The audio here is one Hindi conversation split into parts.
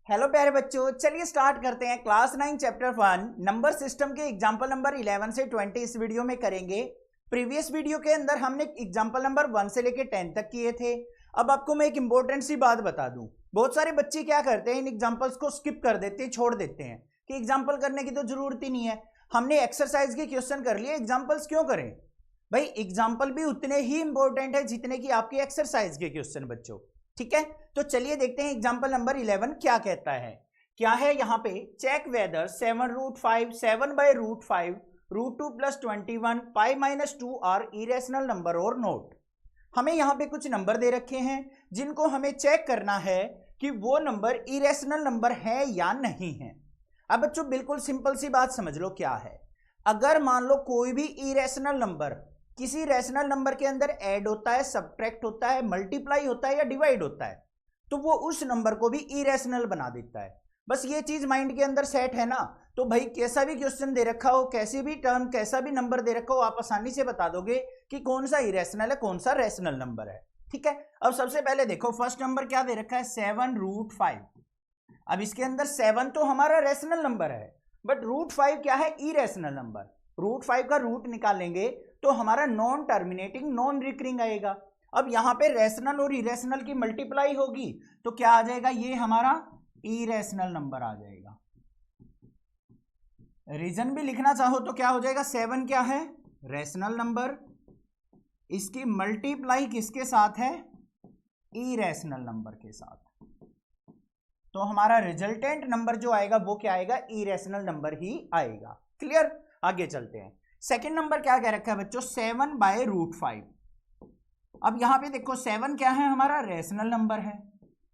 हेलो प्यारे बच्चों, चलिए स्टार्ट करते हैं। क्लास 9 चैप्टर 1 नंबर सिस्टम के एग्जांपल नंबर 11 से 20 इस वीडियो में करेंगे। प्रीवियस वीडियो के अंदर हमने एग्जांपल नंबर 1 से लेकर 10 तक किए थे। अब आपको मैं एक इंपॉर्टेंट सी बात बता दूं, बहुत सारे बच्चे क्या करते हैं, इन एग्जाम्पल्स को स्किप कर देते हैं, छोड़ देते हैं कि एग्जाम्पल करने की तो जरूरत ही नहीं है, हमने एक्सरसाइज के क्वेश्चन कर लिए, एग्जाम्पल्स क्यों करें भाई। एग्जाम्पल भी उतने ही इंपॉर्टेंट है जितने की आपके एक्सरसाइज के क्वेश्चन बच्चों, ठीक है। तो चलिए देखते हैं एग्जाम्पल नंबर 11 क्या कहता है। क्या है यहाँ पे, check whether 7√5 7/√5 √2 + 21 π - 2 are irrational number और नोट। हमें यहाँ पे कुछ नंबर दे रखे हैं जिनको हमें चेक करना है कि वो नंबर इरेशनल नंबर है या नहीं है। अब बच्चों बिल्कुल सिंपल सी बात समझ लो क्या है। अगर मान लो कोई भी इरेशनल नंबर किसी रैशनल नंबर के अंदर ऐड होता है, सब्ट्रैक्ट होता है, मल्टीप्लाई होता है या डिवाइड होता है, तो वो उस नंबर को भी इरेशनल बना देता है। बस ये चीज माइंड के अंदर सेट है ना। तो भाई कैसा भी क्वेश्चन दे रखा हो, कैसी भी टर्म, कैसा भी नंबर दे रखा हो, आप आसानी से बता दोगे कि कौन सा इरेशनल है, कौन सा रैशनल नंबर है, ठीक है। अब सबसे पहले देखो फर्स्ट नंबर क्या दे रखा है, 7√5। अब इसके अंदर 7 तो हमारा रैशनल नंबर है, बट √5 क्या है, इरेशनल नंबर। √5 का रूट निकालेंगे तो हमारा नॉन टर्मिनेटिंग नॉन रिकरिंग आएगा। अब यहां पे रैशनल और इरेशनल की मल्टीप्लाई होगी तो क्या आ जाएगा, ये हमारा इरेशनल नंबर आ जाएगा। रीजन भी लिखना चाहो तो क्या हो जाएगा, 7 क्या है, रैशनल नंबर, इसकी मल्टीप्लाई किसके साथ है, इरेशनल नंबर के साथ, तो हमारा रिजल्टेंट नंबर जो आएगा वो क्या आएगा, इरेशनल नंबर ही आएगा। क्लियर, आगे चलते हैं। सेकेंड नंबर क्या कह रखा है बच्चों, 7/√5। अब यहां पे देखो 7 क्या है, हमारा रैशनल नंबर है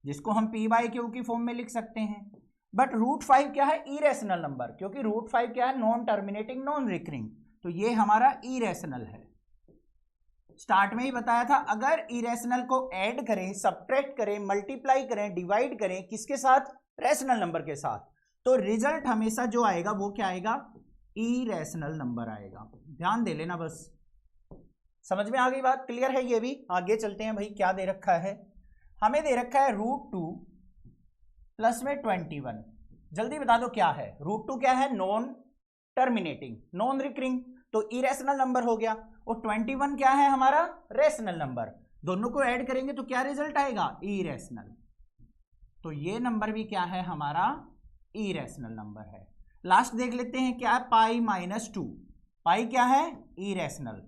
जिसको हम p/q की फॉर्म में लिख सकते हैं, बट √5 क्या है, इरेशनल नंबर, क्योंकि √5 क्या है, नॉन टर्मिनेटिंग नॉन रिकरिंग, तो ये हमारा इरेशनल है। स्टार्ट में ही बताया था, अगर इरेशनल को ऐड करें, सब्ट्रैक्ट करें, मल्टीप्लाई करें, डिवाइड करें, किसके साथ, रैशनल नंबर के साथ, तो रिजल्ट हमेशा जो आएगा वो क्या आएगा, इरेशनल नंबर आएगा। ध्यान दे लेना, बस समझ में आ गई बात, क्लियर है ये भी। आगे चलते हैं भाई, क्या दे रखा है, हमें दे रखा है √2 प्लस में 21। जल्दी बता दो क्या है, √2 क्या है, नॉन टर्मिनेटिंग नॉन रिकरिंग, तो इरेशनल नंबर हो गया, और 21 क्या है, हमारा रैशनल नंबर। दोनों को ऐड करेंगे तो क्या रिजल्ट आएगा, इरेशनल। तो ये नंबर भी क्या है, हमारा इरेशनल नंबर है। लास्ट देख लेते हैं क्या है, π - 2। पाई क्या है, इरेशनल,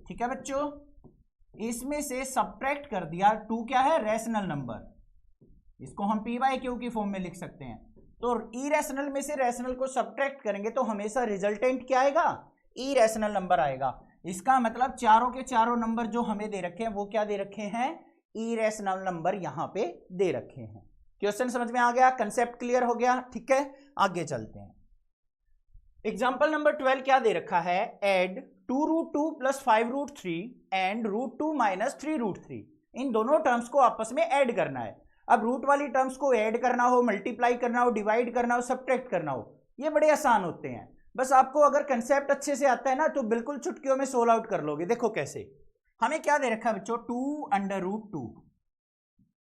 ठीक है बच्चों। इसमें से सब्ट्रैक्ट कर दिया, 2 क्या है, रैशनल नंबर, इसको हम p/q की फॉर्म में लिख सकते हैं। तो इरेशनल में से रैशनल को सब्ट्रैक्ट करेंगे तो हमेशा रिजल्टेंट क्या आएगा, इरेशनल नंबर आएगा। इसका मतलब चारों के चारों नंबर जो हमें दे रखे हैं वो क्या दे रखे हैं, इरेशनल नंबर यहां पे दे रखे हैं। क्वेश्चन समझ में आ गया, कंसेप्ट क्लियर हो गया, ठीक है। आगे चलते हैं। एग्जाम्पल नंबर 12 क्या दे रखा है, एड 2√2 + 5√3 एंड √2 - 3√3। इन दोनों टर्म्स को आपस में ऐड करना है। अब रूट वाली टर्म्स को ऐड करना हो, मल्टीप्लाई करना हो, डिवाइड करना हो, सब्ट्रैक्ट करना हो, ये बड़े आसान होते हैं। बस आपको अगर कंसेप्ट अच्छे से आता है ना तो बिल्कुल चुटकियों में सोल्व आउट कर लोगे। देखो कैसे, हमें क्या दे रखा है बच्चों, 2√2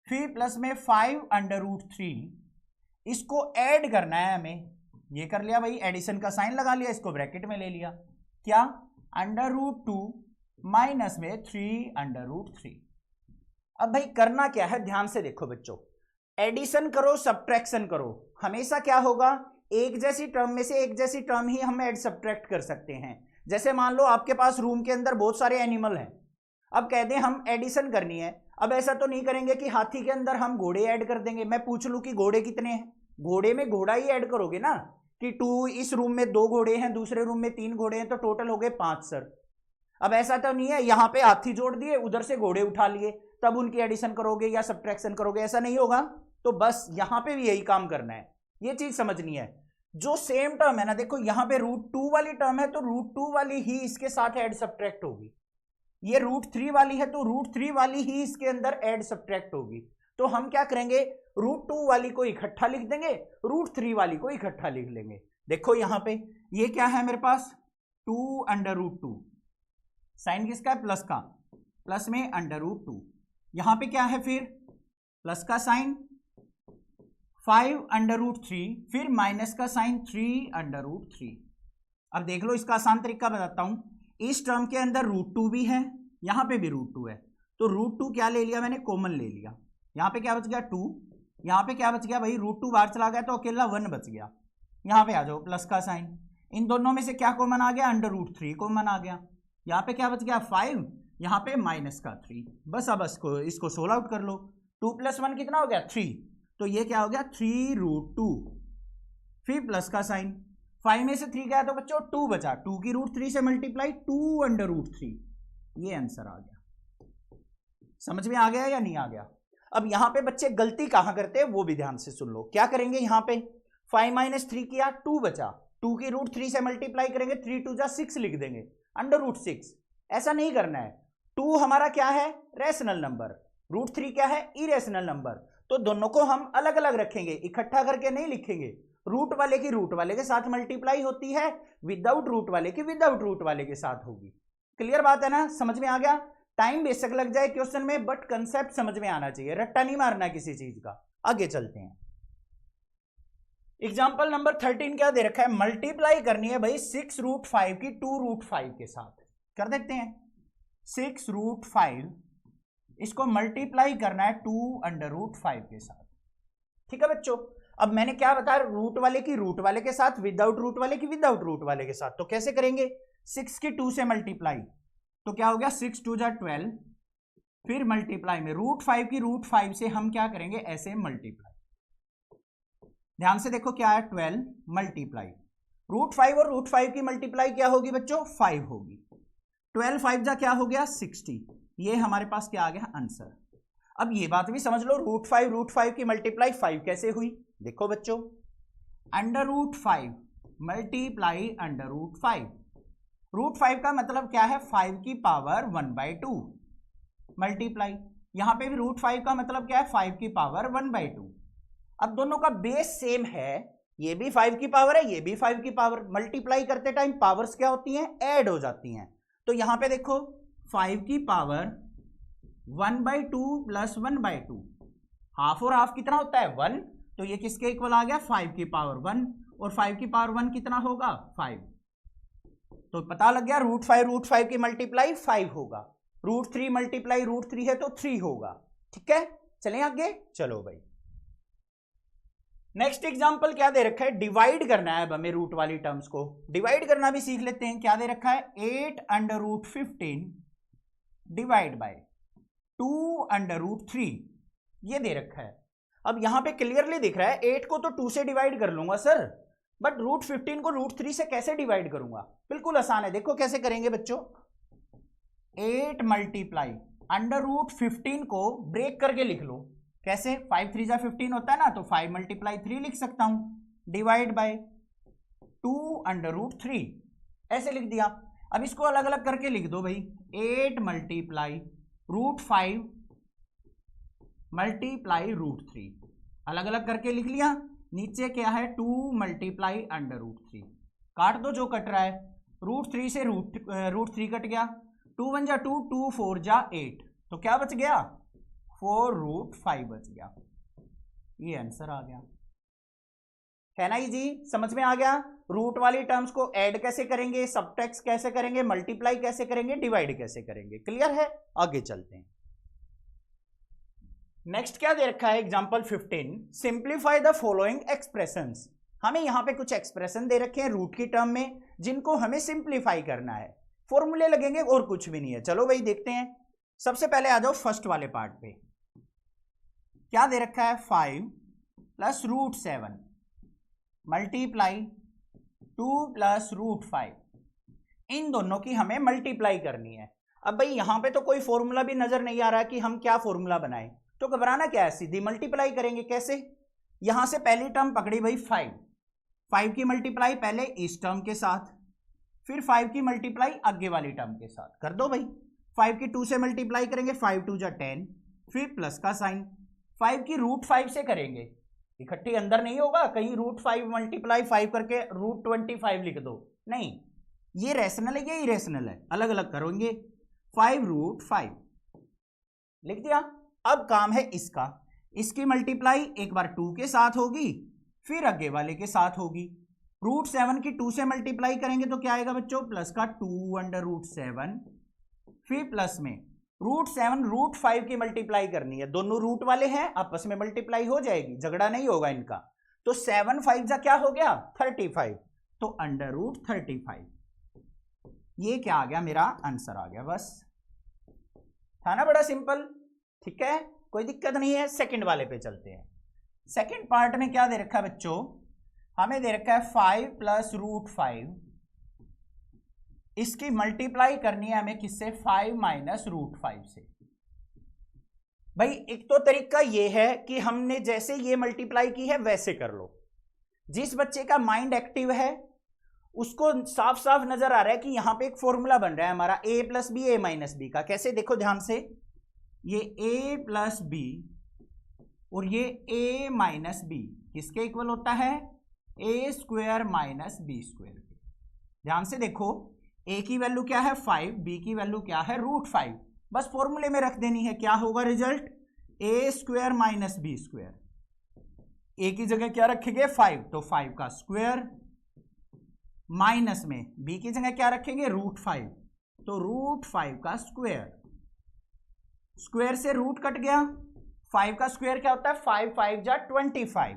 फिर प्लस में 5√3, इसको ऐड करना है हमें। ये कर लिया भाई, एडिशन का साइन लगा लिया, इसको ब्रैकेट में ले लिया, क्या, √2 माइनस में 3√3। अब भाई करना क्या है, ध्यान से देखो बच्चों, एडिशन करो सब्ट्रैक्शन करो, हमेशा क्या होगा, एक जैसी टर्म में से एक जैसी टर्म ही हम ऐड सब्ट्रैक्ट कर सकते हैं। जैसे मान लो आपके पास रूम के अंदर बहुत सारे एनिमल हैं, अब कहते हैं हम एडिशन करनी है। अब ऐसा तो नहीं करेंगे कि हाथी के अंदर हम घोड़े ऐड कर देंगे। मैं पूछ लूं कि घोड़े कितने हैं, घोड़े में घोड़ा ही ऐड करोगे ना, कि 2 इस रूम में 2 घोड़े हैं, दूसरे रूम में 3 घोड़े हैं, तो टोटल हो गए 5 सर। अब ऐसा तो नहीं है यहाँ पे हाथी जोड़ दिए, उधर से घोड़े उठा लिए, तब उनकी एडिशन करोगे या सब्ट्रैक्शन करोगे, ऐसा नहीं होगा। तो बस यहाँ पे भी यही काम करना है, ये चीज समझनी है। जो सेम टर्म है ना, देखो यहाँ पे √2 वाली टर्म है तो √2 वाली ही इसके साथ ऐड सब्ट्रैक्ट होगी। ये √3 वाली है तो √3 वाली ही इसके अंदर ऐड सब्ट्रैक्ट होगी। तो हम क्या करेंगे, √2 वाली को इकट्ठा लिख देंगे, √3 वाली को इकट्ठा लिख लेंगे। देखो यहाँ पे ये क्या है मेरे पास, 2√2, साइन किसका है, प्लस का, प्लस में √2, यहां पे क्या है फिर, प्लस का साइन, 5√3, फिर माइनस का साइन 3√3। अब देख लो, इसका आसान तरीका बताता हूं। इस टर्म के अंदर √2 भी है, यहां पे भी √2 है, तो √2 क्या ले लिया मैंने, कॉमन ले लिया। यहां पे क्या बच गया 2, यहां पे क्या बच गया भाई, √2 बाहर चला गया तो अकेला 1 बच गया। यहां पे आ जाओ, प्लस का साइन, इन दोनों में से क्या कॉमन आ गया, √3 कॉमन आ गया। यहाँ पे क्या बच गया 5, यहाँ पे माइनस का 3। बस अब इसको सोल्व आउट कर लो। 2 + 1 कितना हो गया 3, तो ये क्या हो गया 3√2, फिर प्लस का साइन, 5 में से 3 गया तो बच्चों 2 बचा, 2 की √3 से मल्टीप्लाई 2√3, ये आंसर आ गया। समझ में आ गया या नहीं आ गया? अब यहां पे बच्चे गलती कहां करते हैं वो भी ध्यान से सुन लो। क्या करेंगे, यहां पे 5 - 3 किया, 2 बचा, 2 की √3 से मल्टीप्लाई करेंगे, 3 × 2 = 6 लिख देंगे, √6। ऐसा नहीं करना है। 2 हमारा क्या है, रैशनल नंबर, √3 क्या है, इरेशनल नंबर। तो दोनों को हम अलग अलग रखेंगे, इकट्ठा करके नहीं लिखेंगे। रूट वाले की रूट वाले के साथ मल्टीप्लाई होती है, विदाउट रूट वाले की विदाउट रूट वाले के साथ होगी। क्लियर बात है ना, समझ में आ गया? टाइम बेशक लग जाए क्वेश्चन में, बट कंसेप्ट समझ में आना चाहिए, रट्टा नहीं मारना किसी चीज का। आगे चलते हैं। एग्जाम्पल नंबर 13 क्या दे रखा है, मल्टीप्लाई करनी है भाई 6√5 की 2√5 के साथ। कर देते हैं, 6√5 इसको मल्टीप्लाई करना है 2√5 के साथ। ठीक है बच्चों, अब मैंने क्या बताया, रूट वाले की रूट वाले के साथ, विदाउट रूट वाले की विदाउट रूट वाले के साथ। तो कैसे करेंगे, 6 की 2 से मल्टीप्लाई, तो क्या हो गया 6 × 2 = 12, फिर मल्टीप्लाई में √5 की √5 से हम क्या करेंगे, ऐसे मल्टीप्लाई। ध्यान से देखो क्या है, 12 मल्टीप्लाई √5 और √5 की मल्टीप्लाई क्या होगी बच्चों, 5 होगी। 12 5 जा क्या हो गया 60, ये हमारे पास क्या आ गया आंसर। अब ये बात भी समझ लो, √5 की मल्टीप्लाई 5 कैसे हुई। देखो बच्चों, √5 मल्टीप्लाई √5, √5 का मतलब क्या है, 5 की पावर 1/2 मल्टीप्लाई, यहां पे भी √5 का मतलब क्या है, 5 की पावर 1/2। अब दोनों का बेस सेम है, ये भी 5 की पावर है, ये भी 5 की पावर। मल्टीप्लाई करते टाइम पावर्स क्या होती हैं, ऐड हो जाती हैं। तो यहां पे देखो 5 की पावर 1/2 + 1/2, हाफ और हाफ कितना होता है 1, तो ये किसके इक्वल आ गया 5 की पावर 1, और 5 की पावर 1 कितना होगा 5। तो पता लग गया √5 की मल्टीप्लाई 5 होगा, √3 मल्टीप्लाई √3 है तो 3 होगा। ठीक है, चलें आगे, चलो भाई। नेक्स्ट एग्जांपल क्या दे रखा है, डिवाइड करना है अब हमें रूट वाली टर्म्स को, डिवाइड करना भी सीख लेते हैं। क्या दे रखा है, 8√15 डिवाइड बाय 2√3, ये दे रखा है। अब यहां पे क्लियरली दिख रहा है 8 को तो 2 से डिवाइड कर लूंगा सर, बट √15 को √3 से कैसे डिवाइड करूंगा, बिल्कुल आसान है। देखो कैसे करेंगे बच्चों, 8 मल्टीप्लाई √15 को ब्रेक करके लिख लो। कैसे, 5 3 = 15 होता है ना, तो 5 × 3 लिख सकता हूं, डिवाइड बाय 2√3, ऐसे लिख दिया। अब इसको अलग अलग करके लिख दो भाई, 8 मल्टीप्लाई √5 मल्टीप्लाई √3, अलग अलग करके लिख लिया। नीचे क्या है, 2 मल्टीप्लाई √3, काट दो जो कट रहा है, √3 से √3 कट गया, 2 1 = 2, 2 4 = 8, तो क्या बच गया 4√5 बच गया। ये आंसर आ गया, है ना जी, समझ में आ गया। रूट वाली टर्म्स को ऐड कैसे करेंगे, सबट्रैक्ट कैसे करेंगे, मल्टीप्लाई कैसे करेंगे, डिवाइड कैसे करेंगे, क्लियर है। आगे चलते हैं। नेक्स्ट क्या दे रखा है, example 15, simplify the following expressions. हमें यहां पे कुछ एक्सप्रेशन दे रखे हैं रूट की टर्म में, जिनको हमें सिंप्लीफाई करना है, फॉर्मूले लगेंगे और कुछ भी नहीं है। चलो भाई देखते हैं। सबसे पहले आ जाओ फर्स्ट वाले पार्ट पे। क्या दे रखा है, 5 + √7 मल्टीप्लाई 2 + √5, इन दोनों की हमें मल्टीप्लाई करनी है। अब भाई यहां पे तो कोई फॉर्मूला भी नजर नहीं आ रहा कि हम क्या फॉर्मूला बनाएं, तो घबराना क्या है, सीधी मल्टीप्लाई करेंगे। कैसे, यहां से पहली टर्म पकड़ी भाई 5 की मल्टीप्लाई पहले इस टर्म के साथ, फिर 5 की मल्टीप्लाई आगे वाली टर्म के साथ कर दो भाई। 5 की 2 से मल्टीप्लाई करेंगे, 5 × 2 = 10, फिर प्लस का साइन, 5 की √5 से करेंगे, इकट्ठी अंदर नहीं होगा, कहीं √5 मल्टीप्लाई 5 करके √25 लिख दो, नहीं, ये रैशनल है ये इरेशनल है, अलग अलग करोगे। 5 √5 लिख दिया। अब काम है इसका, इसकी मल्टीप्लाई एक बार 2 के साथ होगी, फिर आगे वाले के साथ होगी। √7 की 2 से मल्टीप्लाई करेंगे तो क्या आएगा बच्चों, प्लस का 2/√7, फिर प्लस में √7 √5 की मल्टीप्लाई करनी है, दोनों रूट वाले हैं, आपस में मल्टीप्लाई हो जाएगी, झगड़ा नहीं होगा इनका। तो 7 5 जा क्या हो गया 35, तो √35। ये क्या आ गया, मेरा आंसर आ गया। बस था ना, बड़ा सिंपल। ठीक है, कोई दिक्कत नहीं है। सेकंड वाले पे चलते हैं। सेकंड पार्ट में क्या दे रखा है बच्चों, हमें दे रखा है 5 + √5, इसकी मल्टीप्लाई करनी है हमें किससे, 5 - √5 से। भाई एक तो तरीका ये है कि हमने जैसे ये मल्टीप्लाई की है वैसे कर लो। जिस बच्चे का माइंड एक्टिव है उसको साफ साफ नजर आ रहा है कि यहां पे एक फॉर्मूला बन रहा है हमारा a + b a - b का। कैसे, देखो ध्यान से, ये a + b और ये a - b किसके इक्वल होता है, a² - b²। ध्यान से देखो, a की वैल्यू क्या है 5, b की वैल्यू क्या है √5। बस फॉर्मूले में रख देनी है, क्या होगा रिजल्ट, a² - b²। a की जगह क्या रखेंगे 5, तो 5 का स्क्वायर, माइनस में b की जगह क्या रखेंगे √5, तो √5 का स्क्वायर। स्क्वायर से रूट कट गया, 5 का स्क्वायर क्या होता है 5 5 जा 25,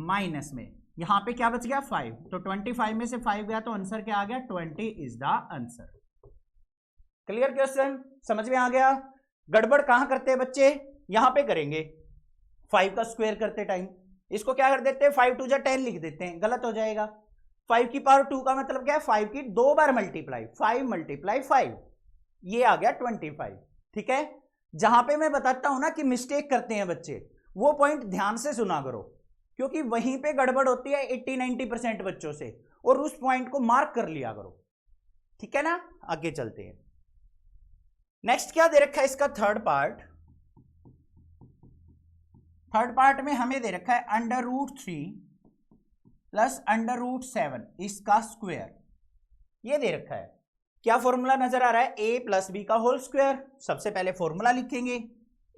माइनस में यहां पे क्या बच गया 5, तो 25 में से 5 गया तो आंसर क्या आ गया 20 is the answer. Clear question, समझ में आ गया। गड़बड़ कहां करते हैं बच्चे, यहां पे करेंगे। 5 का स्क्वायर करते टाइम इसको क्या कर देते हैं, 5 2 जा 10 लिख देते हैं, गलत हो जाएगा। 5 की पावर 2 का मतलब क्या है, 5 की 2 बार मल्टीप्लाई, 5 × 5, ये आ गया 25। ठीक है, जहां पे मैं बताता हूं ना कि मिस्टेक करते हैं बच्चे, वो पॉइंट ध्यान से सुना करो, क्योंकि वहीं पे गड़बड़ होती है 80-90% बच्चों से, और उस पॉइंट को मार्क कर लिया करो। ठीक है ना, आगे चलते हैं। नेक्स्ट क्या दे रखा है इसका थर्ड पार्ट। थर्ड पार्ट में हमें दे रखा है √3 + √7 इसका स्क्वायर, ये दे रखा है। क्या फॉर्मूला नजर आ रहा है, a + b का होल स्क्वायर। सबसे पहले फॉर्मूला लिखेंगे,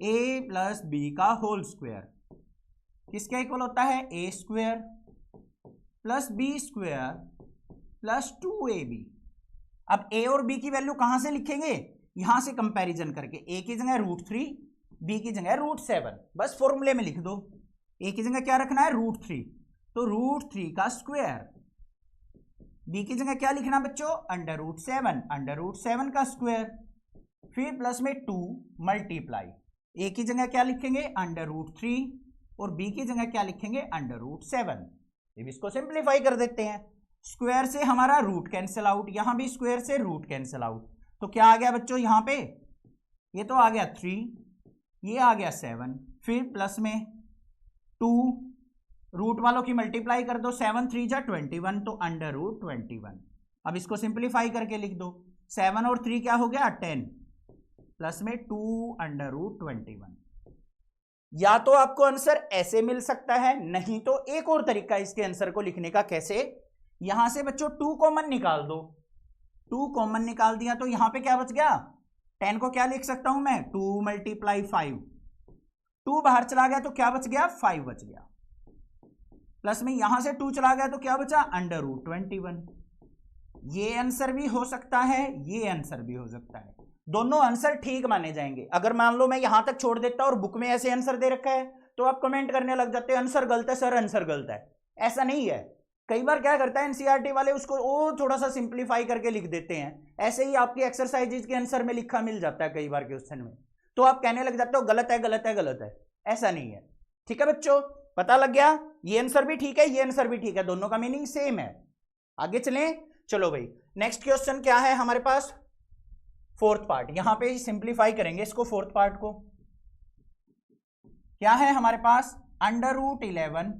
a + b का होल स्क्वायर किसके इक्वल होता है, a² + b² + 2ab। अब a और b की वैल्यू कहां से लिखेंगे, यहां से कंपैरिजन करके, a की जगह √3, b की जगह √7, बस फॉर्मूले में लिख दो। a की जगह क्या रखना है √3, तो √3 का स्क्वायर। b की जगह क्या लिखना बच्चों, √7 का स्क्वायर, फिर प्लस में 2 मल्टीप्लाई, a की जगह क्या लिखेंगे √3 और b की जगह क्या लिखेंगे √7। अब इसको सिंप्लीफाई कर देते हैं, स्क्वायर से हमारा रूट कैंसिल आउट, यहां भी स्क्वायर से रूट कैंसिल आउट, तो क्या आ गया बच्चों यहां पे, ये तो आ गया 3, ये आ गया 7, फिर प्लस में 2, रूट वालों की मल्टीप्लाई कर दो, 7 3 जा 21, तो √21। अब इसको सिंप्लीफाई करके लिख दो, 7 और 3 क्या हो गया 10, प्लस में 2 √21। या तो आपको आंसर ऐसे मिल सकता है, नहीं तो एक और तरीका इसके आंसर को लिखने का। कैसे, यहां से बच्चों 2 कॉमन निकाल दो, 2 कॉमन निकाल दिया तो यहां पे क्या बच गया, 10 को क्या लिख सकता हूं मैं 2 × 5, 2 बाहर चला गया तो क्या बच गया 5 बच गया, प्लस में यहां से 2 चला गया तो क्या बचा √21। ये आंसर भी हो सकता है, ये आंसर भी हो सकता है, दोनों आंसर ठीक माने जाएंगे। अगर मान लो मैं यहां तक छोड़ देता और बुक में ऐसे आंसर दे रखा है तो आप कमेंट करने लग जाते हैं आंसर गलत है सर, आंसर गलत है। ऐसा नहीं है, कई बार क्या करता है एनसीईआरटी वाले उसको और थोड़ा सा सिंप्लीफाई करके लिख देते हैं, ऐसे ही आपकी एक्सरसाइजेज के आंसर में लिखा मिल जाता है कई बार क्वेश्चन में, तो आप कहने लग जाते हो गलत है गलत है गलत है। ऐसा नहीं है। ठीक है बच्चों, पता लग गया, ये आंसर भी ठीक है, ये आंसर भी ठीक है, दोनों का मीनिंग सेम है। आगे चलें, चलो भाई नेक्स्ट क्वेश्चन क्या है हमारे पास, फोर्थ पार्ट, यहां पे सिंप्लीफाई करेंगे इसको। फोर्थ पार्ट को क्या है हमारे पास, √11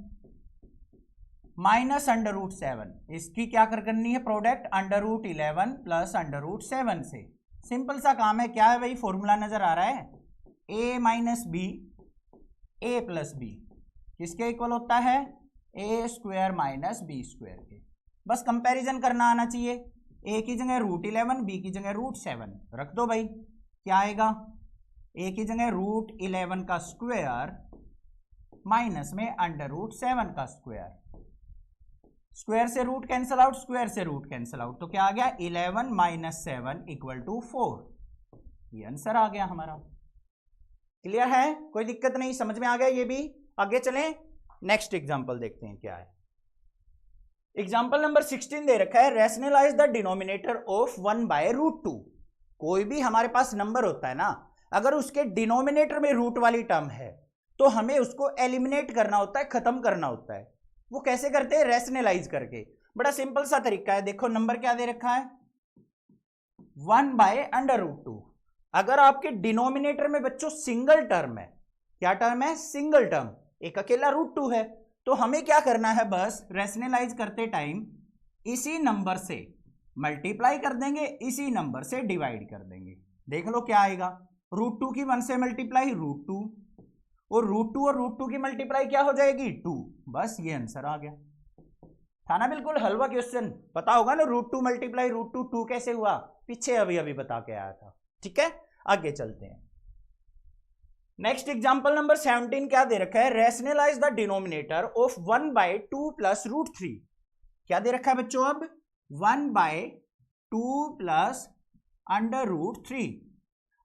- √7, इसकी क्या करनी है प्रोडक्ट, √11 + √7 से। सिंपल सा काम है, क्या है भाई, फॉर्मूला नजर आ रहा है, a - b a + b किसके इक्वल होता है, a² - b² के। बस कंपैरिजन करना आना चाहिए, a की जगह √11, b की जगह √7 रख दो भाई, क्या आएगा, ए की जगह रूट 11 का स्क्वायर माइनस में अंडर रूट 7 का स्क्वायर, स्क्वायर से रूट कैंसिल आउट, स्क्वायर से रूट कैंसिल आउट, तो क्या आ गया 11 माइनस 7 इक्वल टू 4। ये आंसर आ गया हमारा। क्लियर है, कोई दिक्कत नहीं, समझ में आ गया ये भी। आगे चलें, नेक्स्ट एग्जांपल देखते हैं क्या है। एग्जांपल नंबर 16 दे रखा है, rationalize the denominator of 1 by root 2। कोई भी हमारे पास नंबर होता है ना, अगर उसके डिनोमिनेटर में रूट वाली टर्म है तो हमें उसको एलिमिनेट करना होता है, खत्म करना होता है। वो कैसे करते हैं, रैशनलाइज करके। बड़ा सिंपल सा तरीका है, देखो नंबर क्या दे रखा है 1 बाय अंडर रूट 2। अगर आपके डिनोमिनेटर में बच्चों सिंगल टर्म है, क्या टर्म है, सिंगल टर्म, एक अकेला रूट 2 है, तो हमें क्या करना है, बस रैशनलाइज करते टाइम इसी नंबर से मल्टीप्लाई कर देंगे, इसी नंबर से डिवाइड कर देंगे। देख लो क्या आएगा, रूट 2 की 1 से मल्टीप्लाई रूट 2, और रूट 2 की मल्टीप्लाई क्या हो जाएगी 2। बस ये आंसर आ गया। था ना बिल्कुल हलवा क्वेश्चन, पता होगा ना रूट 2 मल्टीप्लाई रूट 2 2 कैसे हुआ, पीछे अभी अभी बता के आया था। ठीक है, आगे चलते हैं। नेक्स्ट एग्जांपल नंबर 17 क्या दे रखा है, rationalize the denominator of 1 by 2 plus root 3। क्या दे रखा है बच्चों, अब 1 बाय 2 प्लस अंडर रूट 3।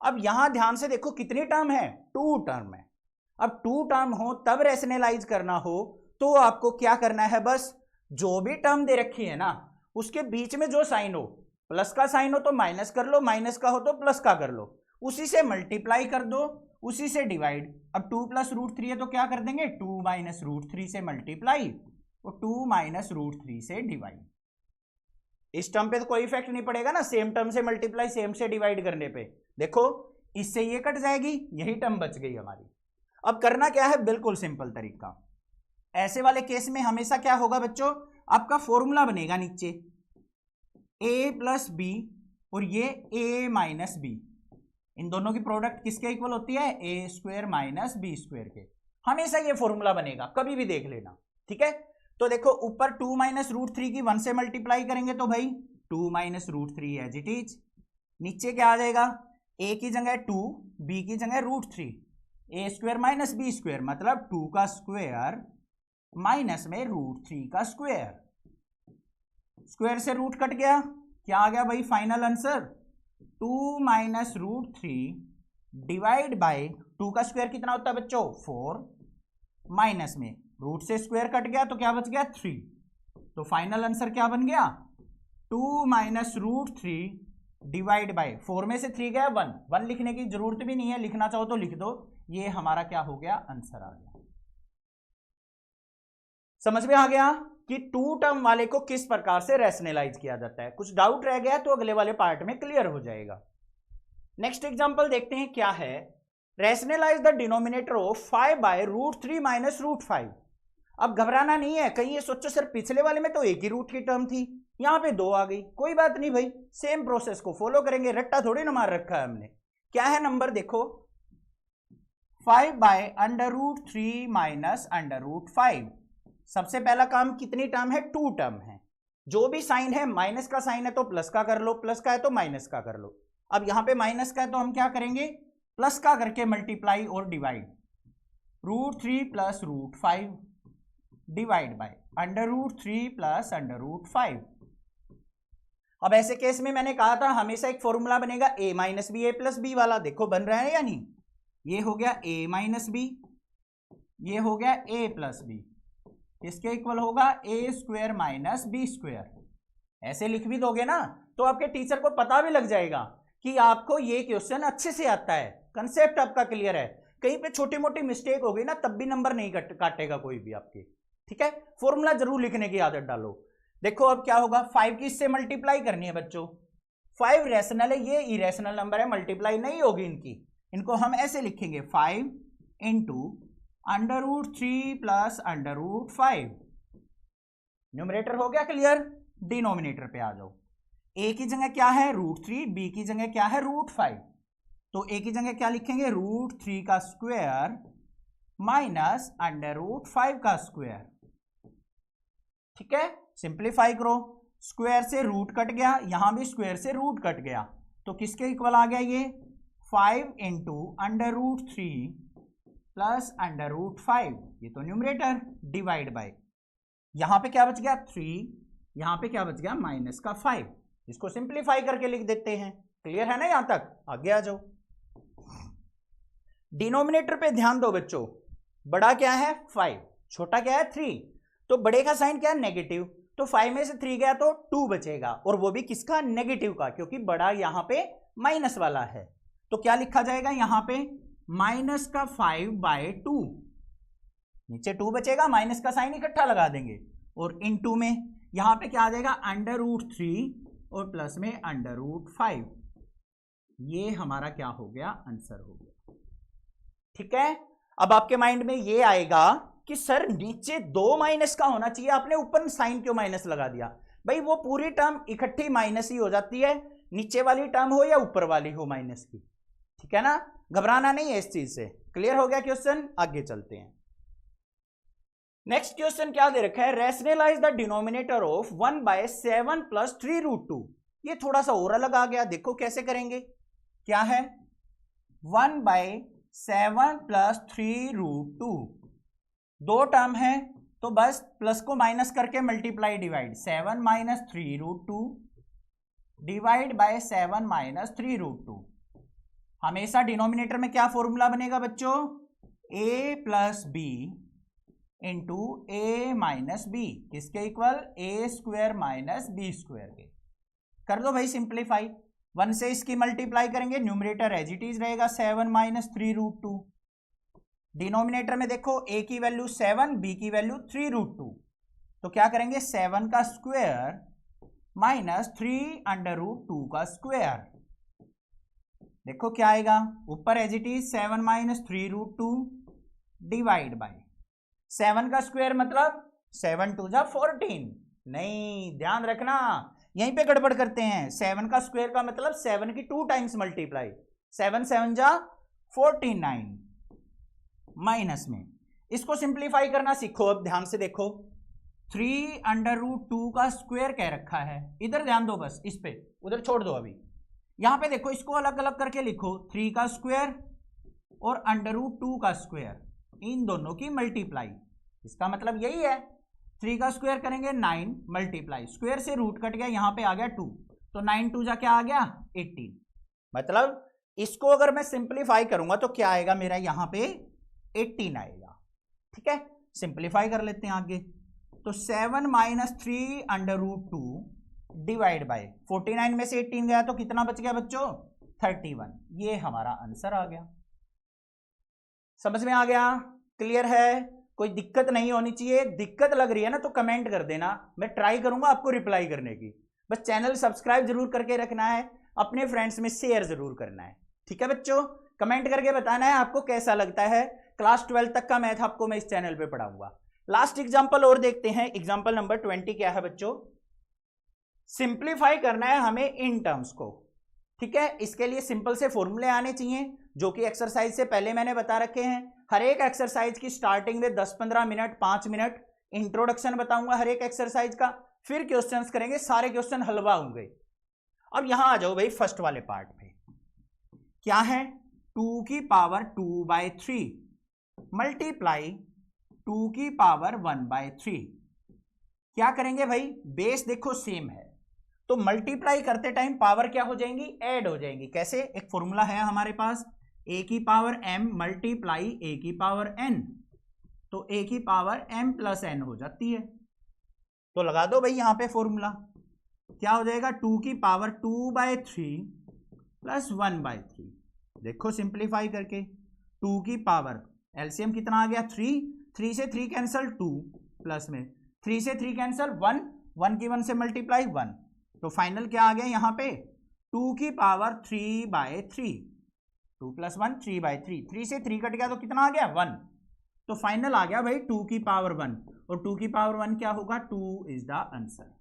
अब यहां ध्यान से देखो कितनी टर्म है, 2 टर्म है। अब 2 टर्म हो तब रैशनलाइज करना हो तो आपको क्या करना है, बस जो भी टर्म दे रखी है ना उसके बीच में जो साइन हो, प्लस का साइन हो तो माइनस कर लो, माइनस का हो तो प्लस का कर लो, उसी से मल्टीप्लाई कर दो, उसी से डिवाइड। अब 2 प्लस रूट 3 है तो क्या कर देंगे 2 माइनस रूट 3 से मल्टीप्लाई और 2 माइनस रूट 3 से डिवाइड। इस टर्म पे तो कोई इफेक्ट नहीं पड़ेगा ना, सेम टर्म से मल्टीप्लाई सेम से डिवाइड करने पे। देखो इससे ये कट जाएगी, यही टर्म बच गई हमारी। अब करना क्या है, बिल्कुल सिंपल तरीका। ऐसे वाले केस में हमेशा क्या होगा बच्चों, आपका फॉर्मूला बनेगा नीचे a प्लस बी और ये a माइनस बी, इन दोनों की प्रोडक्ट किसके इक्वल होती है, ए स्क्वायर माइनस बी स्क्वायर के। हमेशा ये फॉर्मूला बनेगा, कभी भी देख लेना। ठीक है, तो देखो ऊपर 2 माइनस रूट 3 की 1 से मल्टीप्लाई करेंगे तो भाई 2 minus root 3 as it is. नीचे क्या आ जाएगा, a की जगह 2, b की जगह root 3, a square minus b square मतलब 2 का स्क्वायर माइनस में रूट 3 का स्क्वायर। स्क्वायर से रूट कट गया, क्या आ गया भाई final answer 2 minus root 3 divide by 2 का स्क्वायर कितना होता है बच्चों 4, माइनस में रूट से स्क्वायर कट गया तो क्या बच गया 3। तो फाइनल आंसर क्या बन गया 2 माइनस रूट 3 डिवाइड बाय 4 में से 3 गया 1, 1 लिखने की जरूरत भी नहीं है, लिखना चाहो तो लिख दो। ये हमारा क्या हो गया, आंसर आ गया। समझ में आ गया कि 2 टर्म वाले को किस प्रकार से रैशनलाइज किया जाता है। कुछ डाउट रह गया तो अगले वाले पार्ट में क्लियर हो जाएगा। नेक्स्ट एग्जांपल देखते हैं क्या है, rationalize the denominator of 5 by root 3 minus root 5। अब घबराना नहीं है, कहीं ये सोचो सर पिछले वाले में तो एक ही रूट की टर्म थी, यहां पे 2 आ गई। कोई बात नहीं भाई, सेम प्रोसेस को फॉलो करेंगे, रट्टा थोड़ी ना मार रखा है हमने। क्या है नंबर देखो 5 by under root 3 minus under root 5। सबसे पहला काम कितनी टर्म है, 2 टर्म है। जो भी साइन है, माइनस का साइन है तो प्लस का कर लो, प्लस का है तो माइनस का कर लो। अब यहां पे माइनस का है तो हम क्या करेंगे प्लस का करके मल्टीप्लाई और divide, root 3 plus root 5 divide by under root 3 plus under root 5। अब ऐसे केस में मैंने कहा था हमेशा एक फॉर्मूला बनेगा a minus b a plus b वाला। देखो बन रहा है या नहीं, ये हो गया a माइनस बी, ये हो गया a प्लस बी, इसके इक्वल होगा ए स्क्वायर माइनस बी स्क्वायर। ऐसे लिख भी दोगे ना तो आपके टीचर को पता भी लग जाएगा कि आपको ये क्वेश्चन अच्छे से आता है, कंसेप्ट आपका क्लियर है। कहीं पे छोटी मोटी मिस्टेक हो गई ना तब भी नंबर नहीं काटेगा कोई भी आपके। ठीक है, फॉर्मूला जरूर लिखने की आदत डालो। देखो अब क्या होगा, 5 की इससे मल्टीप्लाई करनी है बच्चों, 5 रैशनल है, ये इरेशनल नंबर है, मल्टीप्लाई नहीं होगी इनकी। इनको हम ऐसे लिखेंगे 5 into under root 3 plus under root 5। Numerator हो गया क्लियर, डिनोमिनेटर पे आ जाओ। a की जगह क्या है रूट 3, b की जगह क्या है रूट 5। तो a की जगह क्या लिखेंगे रूट 3 का स्क्वायर माइनस अंडर रूट 5 का स्क्वायर। ठीक है, सिंप्लीफाई करो, स्क्वायर से रूट कट गया, यहां भी स्क्वायर से रूट कट गया, तो किसके इक्वल आ गया ये 5 इंटू √3 प्लस √5, ये तो न्यूमरेटर, डिवाइड बाय, यहां पे क्या बच गया 3, यहां पे क्या बच गया -5। इसको सिंप्लीफाई करके लिख देते हैं। क्लियर है ना यहां तक? आगे आ जाओ। डिनोमिनेटर पे ध्यान दो बच्चों, बड़ा क्या है 5, छोटा क्या है 3, तो बड़े का साइन क्या है नेगेटिव, तो 5 में से 3 गया तो 2 बचेगा, और वो भी किसका, नेगेटिव का, क्योंकि बड़ा यहां पे माइनस वाला है। तो क्या लिखा जाएगा यहां पे -5/2, नीचे 2 बचेगा, माइनस का साइन इकट्ठा लगा देंगे, और इन 2 में यहां पे क्या आ जाएगा √3 और प्लस में √5। ये हमारा क्या हो गया, आंसर हो गया। ठीक है, अब आपके माइंड में ये आएगा कि सर नीचे 2 माइनस का होना चाहिए, आपने ऊपर साइन क्यों माइनस लगा दिया? भाई वो पूरी टर्म इकट्ठी माइनस ही हो जाती है, नीचे वाली टर्म हो या ऊपर वाली हो माइनस की। ठीक है ना, घबराना नहीं है इस चीज से। क्लियर हो गया क्वेश्चन? आगे चलते हैं। नेक्स्ट क्वेश्चन क्या दे रखा है, रैशनलाइज द डिनोमिनेटर ऑफ 1/7 + 3√2। ये थोड़ा सा और अलग आ गया, देखो कैसे करेंगे। क्या है 1/7 + 3√2, 2 टर्म है, तो बस प्लस को माइनस करके मल्टीप्लाई डिवाइड, 7 - 3√2 डिवाइड बाय 7 - 3√2। हमेशा डिनोमिनेटर में क्या फॉर्मूला बनेगा बच्चों, a + b into a - b, किसके इक्वल, a² - b² के। कर दो भाई सिंप्लीफाई, 1 से इसकी मल्टीप्लाई करेंगे, न्यूमरेटर एज इट इज रहेगा 7 - 3√2। डिनोमिनेटर में देखो a की वैल्यू 7, b की वैल्यू 3√2, तो क्या करेंगे 7 का स्क्वायर - 3√2 का स्क्वायर। देखो क्या आएगा, ऊपर as it is 7 - 3√2 divide by 7 का स्क्वायर मतलब 7 × 2 = 14। नहीं, ध्यान रखना, यहीं पे गड़बड़ करते हैं। 7 का स्क्वायर का मतलब 7 की 2 टाइम्स मल्टीप्लाई, 7 × 7 = 49, माइनस में इसको सिंप्लीफाई करना सीखो। अब ध्यान से देखो, 3√2 का स्क्वायर कह रखा है, इधर ध्यान दो, बस इस पे, उधर छोड़ दो। अभी यहां पे देखो, इसको अलग अलग करके लिखो, 3 का स्क्वायर और √2 का स्क्वायर, इन दोनों की मल्टीप्लाई। इसका मतलब यही है, 3 का स्क्वायर करेंगे 9 मल्टीप्लाई, स्क्वायर से रूट कट गया, यहां पे आ गया 2, तो 9 × 2 = क्या आ गया 18। मतलब इसको अगर मैं सिंप्लीफाई करूंगा तो क्या आएगा मेरा, यहां पे 18 आएगा। ठीक है, सिंप्लीफाई कर लेते हैं आगे। तो 7 - 3√2 डिवाइड बाय 49 में से 18 गया तो कितना बच गया बच्चों, 31। ये हमारा आंसर आ गया। समझ में आ गया? क्लियर है? कोई दिक्कत नहीं होनी चाहिए। दिक्कत लग रही है ना तो कमेंट कर देना, मैं ट्राई करूंगा आपको रिप्लाई करने की। बस चैनल सब्सक्राइब जरूर करके रखना है, अपने फ्रेंड्स में शेयर जरूर करना है। ठीक है बच्चों, कमेंट करके बताना है आपको कैसा लगता है। क्लास 12 तक का मैथ आपको मैं इस चैनल पे पढ़ाऊंगा। लास्ट एग्जांपल और देखते हैं। एग्जांपल नंबर 20 क्या है बच्चों, सिंप्लीफाई करना है हमें इन टर्म्स को। ठीक है, इसके लिए सिंपल से फॉर्मूले आने चाहिए, जो कि एक्सरसाइज से पहले मैंने बता रखे हैं। हर एक एक्सरसाइज की स्टार्टिंग में 10-15 मिनट, 5 मिनट इंट्रोडक्शन बताऊंगा हर एक एक्सरसाइज का, फिर क्वेश्चंस करेंगे, सारे क्वेश्चन हलवा होंगे। अब यहां आ जाओ भाई फर्स्ट वाले पार्ट पे। क्या है, 2⁵ मल्टीप्लाई 2⁵ क्या करेंगे भाई, बेस देखो सेम है, तो मल्टीप्लाई करते टाइम पावर क्या हो जाएंगी, ऐड हो जाएंगी। कैसे, एक फॉर्मूला है हमारे पास, a⁴m मल्टीप्लाई a⁴n, तो a⁴m + n हो जाती है। तो लगा दो भाई यहां पे फॉर्मूला, क्या हो जाएगा 2⁵2/3 + 1/3। देखो सिंप्लीफाई करके, 2 एलसीएम कितना आ गया 3, 3 से 3 कैंसल 2, प्लस में 3 से 3 कैंसल 1, 1 की 1 से मल्टीप्लाई 1, तो फाइनल क्या आ गया यहाँ पे 2⁵3/3, 2 + 1 3/3, 3 से 3 कट गया तो कितना आ गया 1, तो फाइनल आ गया भाई 2⁵1, और 2⁵1 क्या होगा, 2 इज द आंसर।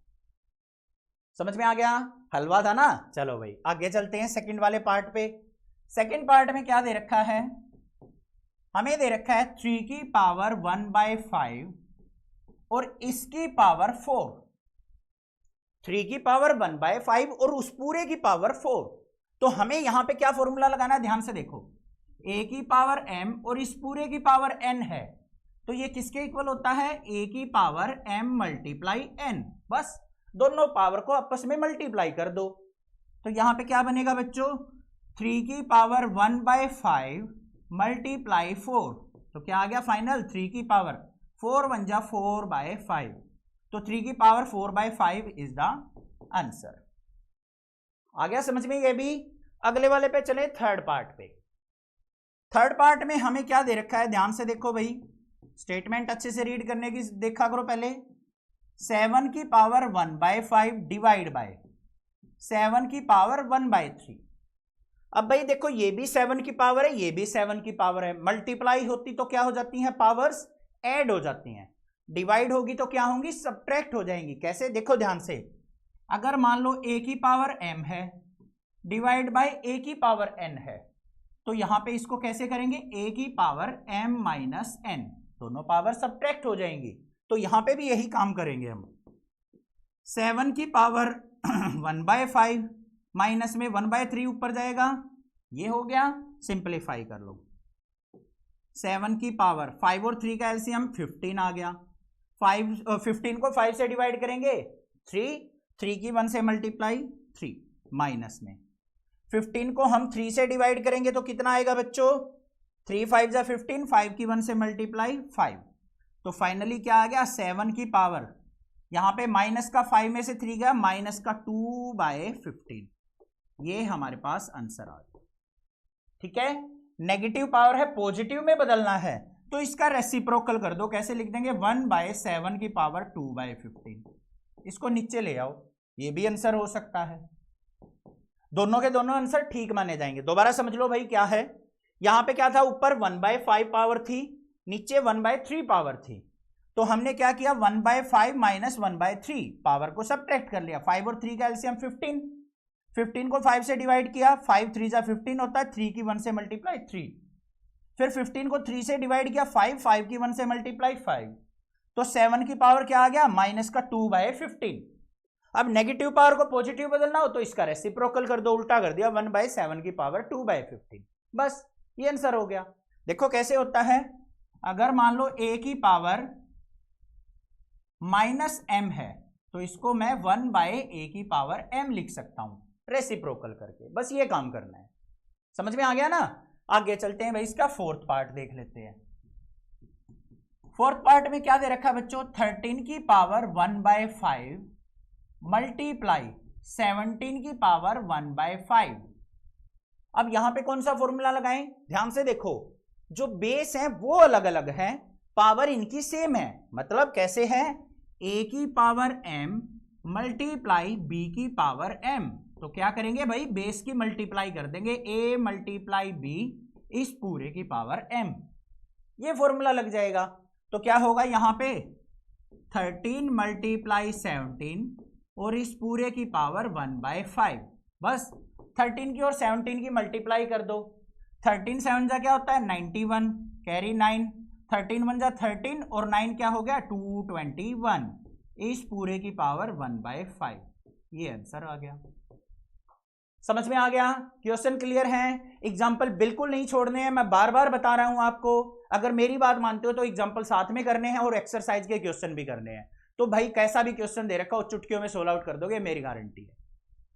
समझ में आ गया, हलवा था ना। चलो भाई आगे चलते हैं सेकंड वाले पार्ट पे। सेकंड पार्ट में क्या दे रखा है, हमें दे रखा है 3⁵1/5 और इसकी पावर 4, 3⁵1/5 और उस पूरे की पावर 4। तो हमें यहां पे क्या फॉर्मूला लगाना है, ध्यान से देखो, a की पावर m और इस पूरे की पावर n है, तो ये किसके इक्वल होता है, a की पावर m मल्टीप्लाई n। बस दोनों पावर को आपस में मल्टीप्लाई कर दो, तो यहां पे क्या बनेगा बच्चों, 3 की पावर 1/5 मल्टीप्लाई 4, तो क्या आ गया फाइनल, 3 की पावर 4 1 जा 4/5, तो 3 की पावर 4/5 इज द आंसर। आ गया समझ में ये भी। अगले वाले पे चले, थर्ड पार्ट पे। थर्ड पार्ट में हमें क्या दे रखा है, ध्यान से देखो भाई, स्टेटमेंट अच्छे से रीड करने की देखा करो पहले। 7 की पावर 1/5 डिवाइड बाय 7 की पावर 1/3। अब भाई देखो, ये भी 7 की पावर है, ये भी 7 की पावर है, मल्टीप्लाई होती तो क्या हो जाती हैं, पावर्स ऐड हो जाती हैं, डिवाइड होगी तो क्या होंगी, सब्ट्रैक्ट हो जाएंगी। कैसे, देखो ध्यान से, अगर मान लो a की पावर m है डिवाइड बाय a की पावर n है, तो यहां पे इसको कैसे करेंगे, a की पावर m माइनस n, दोनों पावर सब्ट्रैक्ट हो जाएंगी, तो यहां पे भी यही काम करेंगे हम। 7 की पावर 1/5 माइनस में 1/3 ऊपर जाएगा, ये हो गया, सिंप्लीफाई कर लो। 7 की पावर 5 और 3 का एलसीएम 15 आ गया, 15 को 5 से डिवाइड करेंगे 3 की 1 से मल्टीप्लाई 3 माइनस में 15 को हम 3 से डिवाइड करेंगे तो कितना आएगा बच्चों, 3 5 जा 15, 5 की 1 से मल्टीप्लाई 5, तो फाइनली क्या आ गया, 7 की पावर, यहां पे माइनस का 5 में से 3 गया, माइनस का 2/15, ये हमारे पास आंसर आ गया। ठीक है, नेगेटिव पावर है, पॉजिटिव में बदलना है तो इसका रेसिप्रोकल कर दो, कैसे लिख देंगे, 1/7 की पावर 2/15, इसको नीचे ले आओ, ये भी आंसर हो सकता है, दोनों के दोनों आंसर ठीक माने जाएंगे। दोबारा समझ लो भाई क्या है, यहां पे क्या था, ऊपर 1/5 पावर थी, नीचे 1/3 पावर थी, तो हमने क्या किया, 1/5 माइनस 1/3 पावर को सब्ट्रैक्ट कर लिया, 5 और 3 का एलसीएम 15 को 5 से डिवाइड किया, 5 3 जा 15 होता है, 3 की 1 से मल्टीप्लाई 3, फिर 15 को 3 से डिवाइड किया, 5 की 1 से मल्टीप्लाई 5, तो 7 की पावर क्या आ गया, माइनस का 2/15। अब नेगेटिव पावर को पॉजिटिव बदलना हो तो इसका रेसिप्रोकल कर दो, उल्टा कर दिया, 1/7 की पावर 2/15, बस ये आंसर हो गया। देखो कैसे होता है, अगर मान लो a की पावर माइनस m है तो इसको मैं 1/a की पावर m लिख सकता हूं, रेसिप्रोकल करके, बस ये काम करना है। समझ में आ गया ना। आगे चलते हैं भाई, इसका फोर्थ पार्ट देख लेते हैं। फोर्थ पार्ट में क्या दे रखा है बच्चों, 13 की पावर 1/5 मल्टीप्लाई 17 की पावर 1/5। अब यहां पे कौन सा फॉर्मूला लगाएं, ध्यान से देखो, जो बेस है वो अलग अलग है, पावर इनकी सेम है, मतलब कैसे है, a की पावर m मल्टीप्लाई b की पावर m, तो क्या करेंगे भाई, बेस की मल्टीप्लाई कर देंगे, a मल्टीप्लाई b इस पूरे की पावर m, ये फॉर्मूला लग जाएगा। तो क्या होगा, यहां पे 13 मल्टीप्लाई 17 और इस पूरे की पावर 1/5, बस 13 की और 17 की मल्टीप्लाई कर दो, 13 7 जा क्या होता है 91, कैरी 9, 13 1 जा 13 और 9 क्या हो गया 221, इस पूरे की पावर 1/5, ये आंसर आ गया। समझ में आ गया, क्वेश्चन क्लियर है, एग्जाम्पल बिल्कुल नहीं छोड़ने हैं, मैं बार बार बता रहा हूं आपको, अगर मेरी बात मानते हो तो एग्जाम्पल साथ में करने हैं और एक्सरसाइज के क्वेश्चन भी करने हैं, तो भाई कैसा भी क्वेश्चन दे रखा हो चुटकियों में सोल्व आउट कर दोगे, मेरी गारंटी है।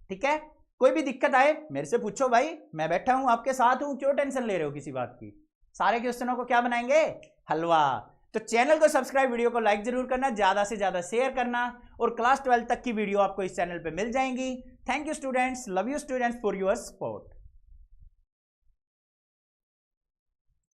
ठीक है, कोई भी दिक्कत आए मेरे से पूछो भाई, मैं बैठा हूं आपके साथ हूं, क्यों टेंशन ले रहे हो किसी बात की, सारे क्वेश्चनों को क्या बनाएंगे, हलवा। तो चैनल को सब्सक्राइब, वीडियो को लाइक जरूर करना, ज्यादा से ज्यादा शेयर करना, और क्लास 12 तक की वीडियो आपको इस चैनल पे मिल जाएंगी। Thank you students, love you students for your support.